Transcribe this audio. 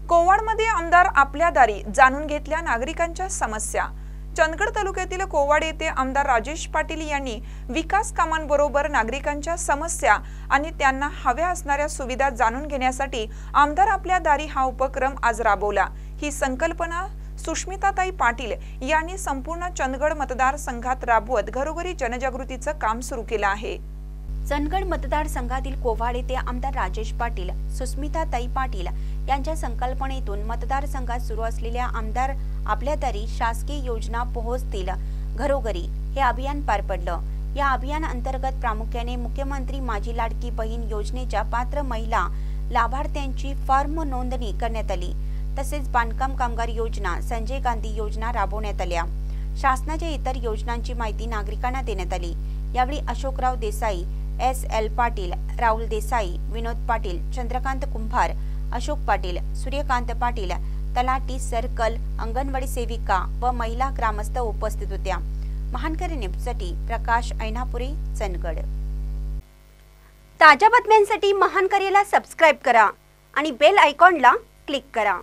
कोवाडमध्ये आमदार आपल्या दारी जाणून घेतल्या नागरिकांच्या समस्या। चंदगड तालुक्यातील कोवाड येथे आमदार राजेश पाटील यांनी विकास कामांबरोबर नागरिकांच्या समस्या आणि त्यांना हव्या असणाऱ्या सुविधा जाणून घेण्यासाठी आमदार आपल्या दारी हा उपक्रम आज राबवला। ही संकल्पना सुष्मिताताई पाटील यांनी संपूर्ण चंदगड मतदारसंघात राबवत घरोघरी जनजागृतीचं काम सुरू केलं आहे। चंदगड मतदारसंघातील कोवाड येथे आमदार राजेश पाटील, सुष्मिताताई पाटील यांच्या संकल्पनेतून मतदारसंघात सुरू असलेल्या आमदार आपल्या दारी शासकीय योजना पोहोचतील घरोघरी हे अभियान पार पडलं। या अभियान अंतर्गत प्रामुख्याने मुख्यमंत्री माझी लाडकी बहीण योजनेच्या पात्र महिला लाभार्थ्यांची फॉर्म नोंदणी करण्यात आली। तसेच बांधकाम कामगार योजना, संजय गांधी योजना राबवण्यात आल्या। शासनाच्या इतर योजनांची माहिती नागरिकांना देण्यात आली। यावेळी अशोकराव देसाई, SL पाटील, राहुल देसाई, विनोद पाटील, चंद्रकांत कुंभार, अशोक पाटील, सूर्यकांत पाटील, तलाठी, सर्कल, अंगणवाडी सेविका व महिला ग्रामस्थ उपस्थित होत्या। महानकरी न्यूजसाठी प्रकाश ऐनापुरे, चंदगड। ताज्या बातम्यांसाठी महानकरीला सबस्क्राइब करा आणि बेल आयकॉनला क्लिक करा।